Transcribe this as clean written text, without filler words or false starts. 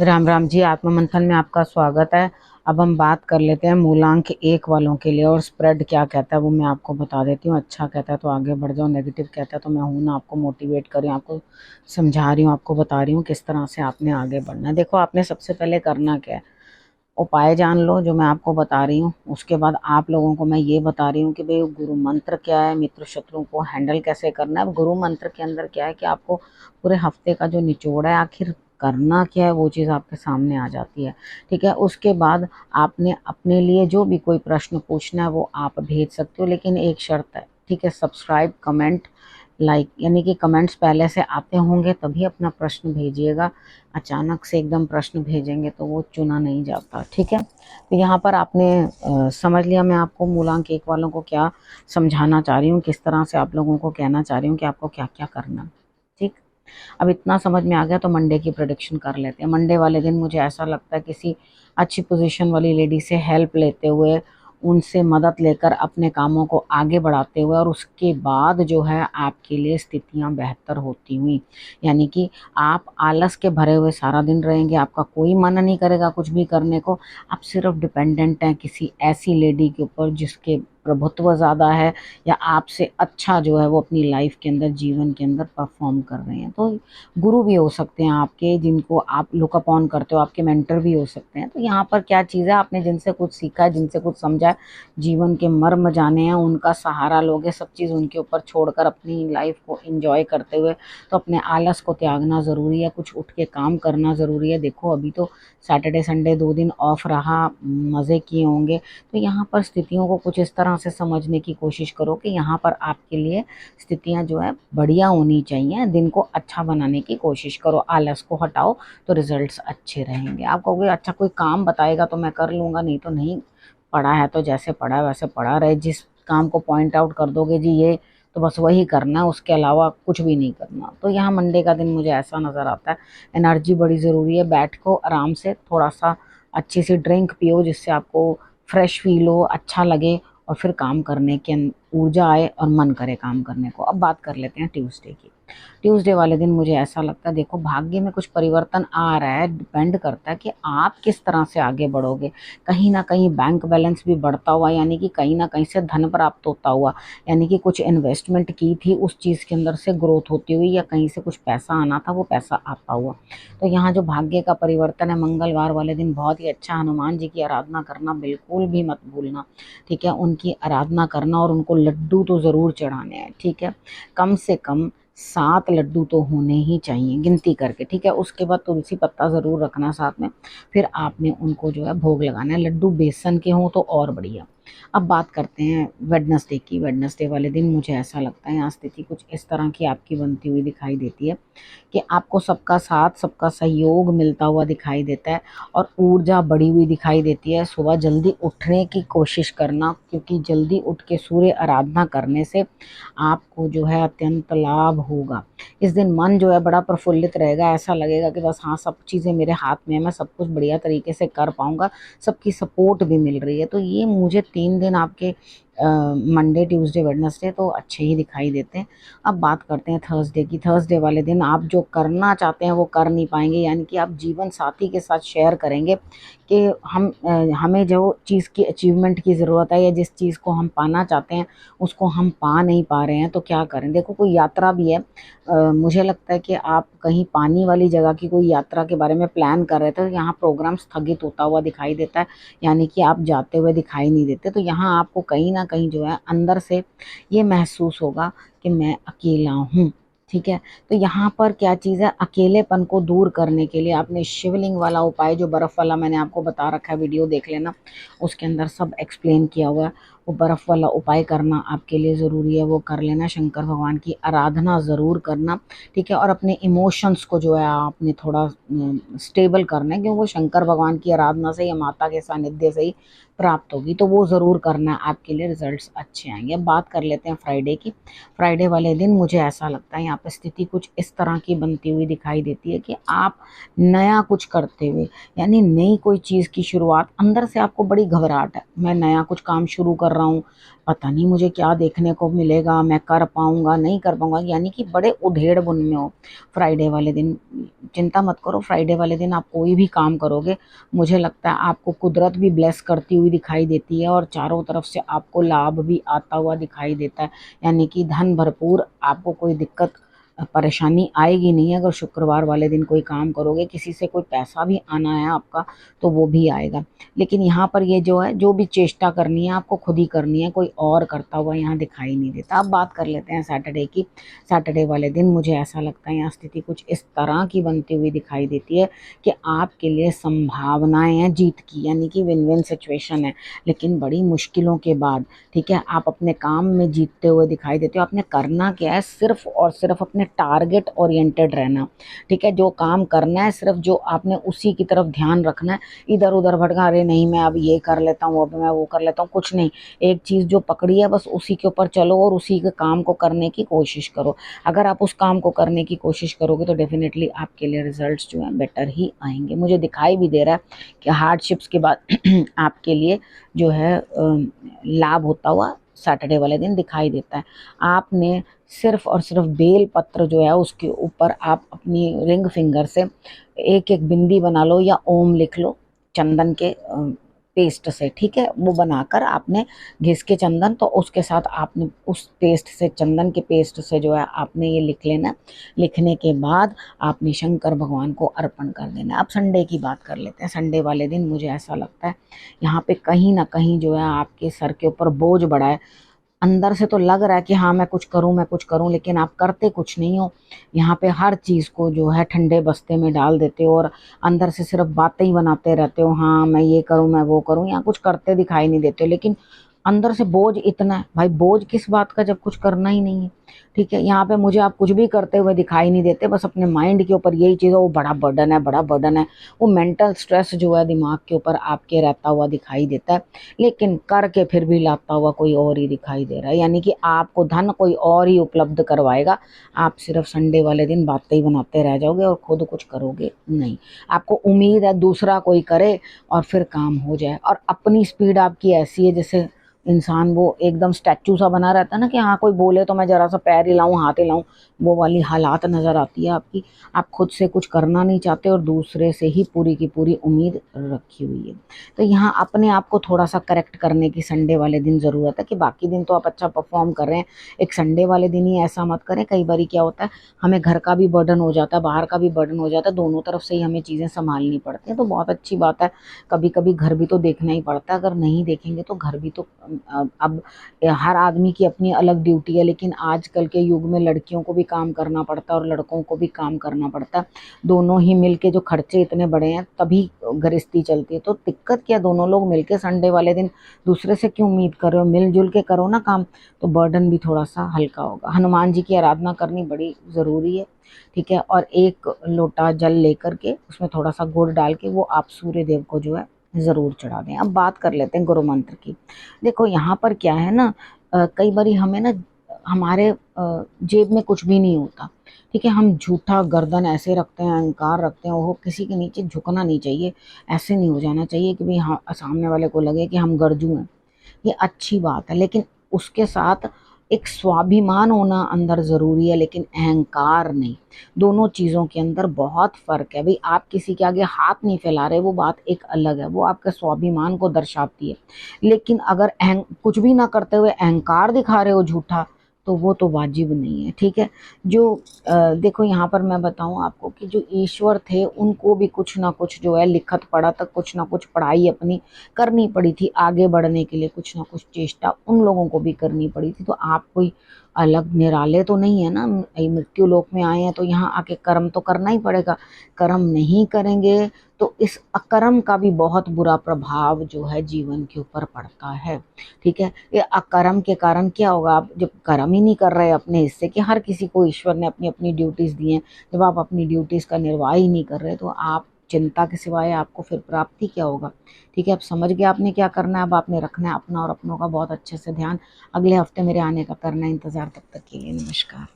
राम राम जी। आत्म मंथन में आपका स्वागत है। अब हम बात कर लेते हैं मूलांक 1 वालों के लिए, और स्प्रेड क्या कहता है वो मैं आपको बता देती हूँ। अच्छा कहता है तो आगे बढ़ जाओ, नेगेटिव कहता है तो मैं हूँ ना आपको मोटिवेट कर रही हूँ, आपको समझा रही हूँ, आपको बता रही हूँ किस तरह से आपने आगे बढ़ना है। देखो, आपने सबसे पहले करना क्या है, उपाय जान लो जो मैं आपको बता रही हूँ। उसके बाद आप लोगों को मैं ये बता रही हूँ कि भाई गुरु मंत्र क्या है, मित्र शत्रुओं को हैंडल कैसे करना है। अब गुरु मंत्र के अंदर क्या है कि आपको पूरे हफ्ते का जो निचोड़ है, आखिर करना क्या है, वो चीज़ आपके सामने आ जाती है। ठीक है, उसके बाद आपने अपने लिए जो भी कोई प्रश्न पूछना है वो आप भेज सकते हो, लेकिन एक शर्त है। ठीक है, सब्सक्राइब, कमेंट, लाइक, यानी कि कमेंट्स पहले से आते होंगे तभी अपना प्रश्न भेजिएगा। अचानक से एकदम प्रश्न भेजेंगे तो वो चुना नहीं जाता। ठीक है, तो यहाँ पर आपने समझ लिया मैं आपको मूलांक 1 वालों को क्या समझाना चाह रही हूँ, किस तरह से आप लोगों को कहना चाह रही हूँ कि आपको क्या क्या करना। ठीक, अब इतना समझ में आ गया तो मंडे की प्रोडिक्शन कर लेते हैं। मंडे वाले दिन मुझे ऐसा लगता है किसी अच्छी पोजीशन वाली लेडी से हेल्प लेते हुए, उनसे मदद लेकर अपने कामों को आगे बढ़ाते हुए, और उसके बाद जो है आपके लिए स्थितियां बेहतर होती हुई, यानी कि आप आलस के भरे हुए सारा दिन रहेंगे, आपका कोई मन नहीं करेगा कुछ भी करने को। आप सिर्फ डिपेंडेंट हैं किसी ऐसी लेडी के ऊपर जिसके प्रभुत्व ज़्यादा है, या आपसे अच्छा जो है वो अपनी लाइफ के अंदर, जीवन के अंदर परफॉर्म कर रहे हैं। तो गुरु भी हो सकते हैं आपके, जिनको आप लुक अप ऑन करते हो, आपके मेंटर भी हो सकते हैं। तो यहाँ पर क्या चीज़ है, आपने जिनसे कुछ सीखा है, जिनसे कुछ समझा है, जीवन के मर्म जाने हैं, उनका सहारा लोगे, सब चीज़ उनके ऊपर छोड़कर अपनी लाइफ को एंजॉय करते हुए। तो अपने आलस को त्यागना ज़रूरी है, कुछ उठ के काम करना ज़रूरी है। देखो, अभी तो सैटरडे संडे 2 दिन ऑफ रहा, मज़े किए होंगे। तो यहाँ पर स्थितियों को कुछ इस तरह से समझने की कोशिश करो कि यहाँ पर आपके लिए स्थितियाँ जो है बढ़िया होनी चाहिए। दिन को अच्छा बनाने की कोशिश करो, आलस को हटाओ तो रिजल्ट्स अच्छे रहेंगे। आप कहोगे अच्छा कोई काम बताएगा तो मैं कर लूँगा, नहीं तो नहीं। पढ़ा है तो जैसे पढ़ा है वैसे पढ़ा रहे। जिस काम को पॉइंट आउट कर दोगे जी ये, तो बस वही करना है, उसके अलावा कुछ भी नहीं करना। तो यहाँ मंडे का दिन मुझे ऐसा नज़र आता है, एनर्जी बड़ी ज़रूरी है। बैठो आराम से, थोड़ा सा अच्छी सी ड्रिंक पियो जिससे आपको फ्रेश फील हो, अच्छा लगे, और फिर काम करने की ऊर्जा आए और मन करे काम करने को। अब बात कर लेते हैं ट्यूसडे की। ट्यूसडे वाले दिन मुझे ऐसा लगता है, देखो भाग्य में कुछ परिवर्तन आ रहा है। डिपेंड करता है कि आप किस तरह से आगे बढ़ोगे। कहीं ना कहीं बैंक बैलेंस भी बढ़ता हुआ, यानी कि कहीं ना कहीं से धन प्राप्त होता हुआ, यानी कि कुछ इन्वेस्टमेंट की थी उस चीज़ के अंदर से ग्रोथ होती हुई, या कहीं से कुछ पैसा आना था वो पैसा आता हुआ। तो यहाँ जो भाग्य का परिवर्तन है, मंगलवार वाले दिन बहुत ही अच्छा। हनुमान जी की आराधना करना बिल्कुल भी मत भूलना। ठीक है, उनकी आराधना करना, और उनको लड्डू तो ज़रूर चढ़ाने हैं। ठीक है, कम से कम 7 लड्डू तो होने ही चाहिए गिनती करके। ठीक है, उसके बाद तुलसी पत्ता ज़रूर रखना साथ में। फिर आपने उनको जो है भोग लगाना है। लड्डू बेसन के हों तो और बढ़िया। अब बात करते हैं वेडनेसडे की। वेडनेसडे वाले दिन मुझे ऐसा लगता है यहाँ स्थिति कुछ इस तरह की आपकी बनती हुई दिखाई देती है कि आपको सबका साथ, सबका सहयोग मिलता हुआ दिखाई देता है, और ऊर्जा बढ़ी हुई दिखाई देती है। सुबह जल्दी उठने की कोशिश करना, क्योंकि जल्दी उठ के सूर्य आराधना करने से आपको जो है अत्यंत लाभ होगा। इस दिन मन जो है बड़ा प्रफुल्लित रहेगा, ऐसा लगेगा कि बस हाँ, सब चीज़ें मेरे हाथ में है, मैं सब कुछ बढ़िया तरीके से कर पाऊंगा, सबकी सपोर्ट भी मिल रही है। तो ये मुझे 3 दिन आपके मंडे ट्यूसडे वेडनेसडे तो अच्छे ही दिखाई देते हैं। अब बात करते हैं थर्सडे की। थर्सडे वाले दिन आप जो करना चाहते हैं वो कर नहीं पाएंगे, यानी कि आप जीवन साथी के साथ शेयर करेंगे कि हमें जो चीज़ की अचीवमेंट की ज़रूरत है, या जिस चीज़ को हम पाना चाहते हैं उसको हम पा नहीं पा रहे हैं, तो क्या करें। देखो, कोई यात्रा भी है, मुझे लगता है कि आप कहीं पानी वाली जगह की कोई यात्रा के बारे में प्लान कर रहे थे, तो यहाँ प्रोग्राम स्थगित होता हुआ दिखाई देता है, यानी कि आप जाते हुए दिखाई नहीं देते। तो यहाँ आपको कहीं ना कहीं जो है अंदर से ये महसूस होगा कि मैं अकेला हूँ। ठीक है, तो यहाँ पर क्या चीज़ है, अकेलेपन को दूर करने के लिए आपने शिवलिंग वाला उपाय, जो बर्फ़ वाला मैंने आपको बता रखा है, वीडियो देख लेना, उसके अंदर सब एक्सप्लेन किया हुआ है। वो बर्फ़ वाला उपाय करना आपके लिए ज़रूरी है, वो कर लेना। शंकर भगवान की आराधना ज़रूर करना। ठीक है, और अपने इमोशंस को जो है आपने थोड़ा स्टेबल करना है, क्योंकि वो शंकर भगवान की आराधना से या माता के सानिध्य से ही प्राप्त होगी। तो वो ज़रूर करना है, आपके लिए रिजल्ट्स अच्छे आएंगे। अब बात कर लेते हैं फ्राइडे की। फ्राइडे वाले दिन मुझे ऐसा लगता है यहाँ पर स्थिति कुछ इस तरह की बनती हुई दिखाई देती है कि आप नया कुछ करते हुए, यानी नई कोई चीज़ की शुरुआत, अंदर से आपको बड़ी घबराहट है, मैं नया कुछ काम शुरू कर रहा हूँ, पता नहीं मुझे क्या देखने को मिलेगा, मैं कर पाऊंगा नहीं कर पाऊंगा, यानी कि बड़े उधेड़ बुन में हो फ्राइडे वाले दिन। चिंता मत करो, फ्राइडे वाले दिन आप कोई भी काम करोगे, मुझे लगता है आपको कुदरत भी ब्लेस करती हुई दिखाई देती है और चारों तरफ से आपको लाभ भी आता हुआ दिखाई देता है। यानी कि धन भरपूर, आपको कोई दिक्कत परेशानी आएगी नहीं। अगर शुक्रवार वाले दिन कोई काम करोगे, किसी से कोई पैसा भी आना है आपका तो वो भी आएगा। लेकिन यहाँ पर ये जो है, जो भी चेष्टा करनी है आपको खुद ही करनी है, कोई और करता हुआ यहाँ दिखाई नहीं देता। अब बात कर लेते हैं सैटरडे की। सैटरडे वाले दिन मुझे ऐसा लगता है यहाँ स्थिति कुछ इस तरह की बनती हुई दिखाई देती है कि आपके लिए संभावनाएं हैं जीत की, यानी कि विन विन सिचुएशन है, लेकिन बड़ी मुश्किलों के बाद। ठीक है, आप अपने काम में जीतते हुए दिखाई देते हो। आपने करना क्या है, सिर्फ और सिर्फ अपने टारगेट ओरिएंटेड रहना। ठीक है, जो काम करना है सिर्फ जो आपने उसी की तरफ ध्यान रखना है। इधर उधर भटका, अरे नहीं मैं अब ये कर लेता हूँ, अब मैं वो कर लेता हूँ, कुछ नहीं। एक चीज़ जो पकड़ी है बस उसी के ऊपर चलो और उसी के काम को करने की कोशिश करो। अगर आप उस काम को करने की कोशिश करोगे तो डेफिनेटली आपके लिए रिजल्ट्स जो हैं बेटर ही आएंगे। मुझे दिखाई भी दे रहा है कि हार्डशिप्स के बाद आपके लिए जो है लाभ होता हुआ सैटरडे वाले दिन दिखाई देता है। आपने सिर्फ और सिर्फ बेल पत्र जो है उसके ऊपर आप अपनी रिंग फिंगर से एक एक बिंदी बना लो या ओम लिख लो चंदन के पेस्ट से। ठीक है, वो बनाकर आपने घिस के चंदन, तो उसके साथ आपने उस पेस्ट से, चंदन के पेस्ट से जो है आपने ये लिख लेना। लिखने के बाद आपने शंकर भगवान को अर्पण कर देना। अब संडे की बात कर लेते हैं। संडे वाले दिन मुझे ऐसा लगता है यहाँ पे कहीं ना कहीं जो है आपके सर के ऊपर बोझ बढ़ा है। अंदर से तो लग रहा है कि हाँ मैं कुछ करूँ, मैं कुछ करूँ, लेकिन आप करते कुछ नहीं हो। यहाँ पे हर चीज़ को जो है ठंडे बस्ते में डाल देते हो और अंदर से सिर्फ बातें ही बनाते रहते हो। हाँ मैं ये करूँ, मैं वो करूँ, यहाँ कुछ करते दिखाई नहीं देते, लेकिन अंदर से बोझ इतना है। भाई बोझ किस बात का जब कुछ करना ही नहीं है। ठीक है, यहाँ पे मुझे आप कुछ भी करते हुए दिखाई नहीं देते, बस अपने माइंड के ऊपर यही चीज़ है, वो बड़ा बर्डन है, बड़ा बर्डन है। वो मेंटल स्ट्रेस जो है दिमाग के ऊपर आपके रहता हुआ दिखाई देता है, लेकिन करके फिर भी लाता हुआ कोई और ही दिखाई दे रहा है। यानी कि आपको धन कोई और ही उपलब्ध करवाएगा, आप सिर्फ संडे वाले दिन बातें ही बनाते रह जाओगे और खुद कुछ करोगे नहीं। आपको उम्मीद है दूसरा कोई करे और फिर काम हो जाए, और अपनी स्पीड आपकी ऐसी है जैसे इंसान वो एकदम स्टैचू सा बना रहता है ना, कि हाँ कोई बोले तो मैं जरा सा पैर हिलाऊं, हाथ हिलाऊं, वो वाली हालात नज़र आती है आपकी। आप खुद से कुछ करना नहीं चाहते और दूसरे से ही पूरी की पूरी उम्मीद रखी हुई है। तो यहाँ अपने आप को थोड़ा सा करेक्ट करने की संडे वाले दिन ज़रूरत है, कि बाकी दिन तो आप अच्छा परफॉर्म कर रहे हैं, एक संडे वाले दिन ही ऐसा मत करें। कई बार क्या होता है, हमें घर का भी बर्डन हो जाता है, बाहर का भी बर्डन हो जाता है, दोनों तरफ से ही हमें चीज़ें संभालनी पड़ती हैं। तो बहुत अच्छी बात है, कभी कभी घर भी तो देखना ही पड़ता है। अगर नहीं देखेंगे तो घर भी तो अब हर आदमी की अपनी अलग ड्यूटी है, लेकिन आजकल के युग में लड़कियों को भी काम करना पड़ता है और लड़कों को भी काम करना पड़ता है। दोनों ही मिलके जो खर्चे इतने बड़े हैं तभी गृहस्थी चलती है। तो दिक्कत क्या, दोनों लोग मिलके संडे वाले दिन दूसरे से क्यों उम्मीद कर रहे हो, मिलजुल के करो ना काम, तो बर्डन भी थोड़ा सा हल्का होगा। हनुमान जी की आराधना करनी बड़ी ज़रूरी है। ठीक है, और एक लोटा जल लेकर के उसमें थोड़ा सा गुड़ डाल के वो आप सूर्य देव को जो है ज़रूर चढ़ा दें। अब बात कर लेते हैं गुरु मंत्र की। देखो यहाँ पर क्या है ना, कई बारी हमें ना हमारे जेब में कुछ भी नहीं होता। ठीक है, हम झूठा गर्दन ऐसे रखते हैं, अहंकार रखते हैं, वो किसी के नीचे झुकना नहीं चाहिए। ऐसे नहीं हो जाना चाहिए कि भाई हाँ सामने वाले को लगे कि हम गर्जू हैं। ये अच्छी बात है, लेकिन उसके साथ एक स्वाभिमान होना अंदर ज़रूरी है, लेकिन अहंकार नहीं। दोनों चीज़ों के अंदर बहुत फ़र्क है। भाई आप किसी के आगे हाथ नहीं फैला रहे, वो बात एक अलग है, वो आपके स्वाभिमान को दर्शाती है। लेकिन अगर कुछ भी ना करते हुए अहंकार दिखा रहे हो झूठा, तो वो तो वाजिब नहीं है। ठीक है, जो देखो यहाँ पर मैं बताऊँ आपको कि जो ईश्वर थे उनको भी कुछ ना कुछ जो है लिखत पढ़ा तक कुछ ना कुछ पढ़ाई अपनी करनी पड़ी थी, आगे बढ़ने के लिए कुछ ना कुछ चेष्टा उन लोगों को भी करनी पड़ी थी। तो आप कोई अलग निराले तो नहीं है ना, मृत्यु लोक में आए हैं तो यहाँ आके कर्म तो करना ही पड़ेगा। कर्म नहीं करेंगे तो इस अकर्म का भी बहुत बुरा प्रभाव जो है जीवन के ऊपर पड़ता है। ठीक है, ये अकर्म के कारण क्या होगा, आप जब कर्म ही नहीं कर रहे अपने हिस्से के, हर किसी को ईश्वर ने अपनी अपनी ड्यूटीज़ दी हैं, जब आप अपनी ड्यूटीज़ का निर्वाह ही नहीं कर रहे तो आप चिंता के सिवाय आपको फिर प्राप्ति क्या होगा। ठीक है, अब समझ गए आपने क्या करना है। अब आपने रखना है अपना और अपनों का बहुत अच्छे से ध्यान। अगले हफ्ते मेरे आने का करना है इंतज़ार, तब तक के लिए नमस्कार।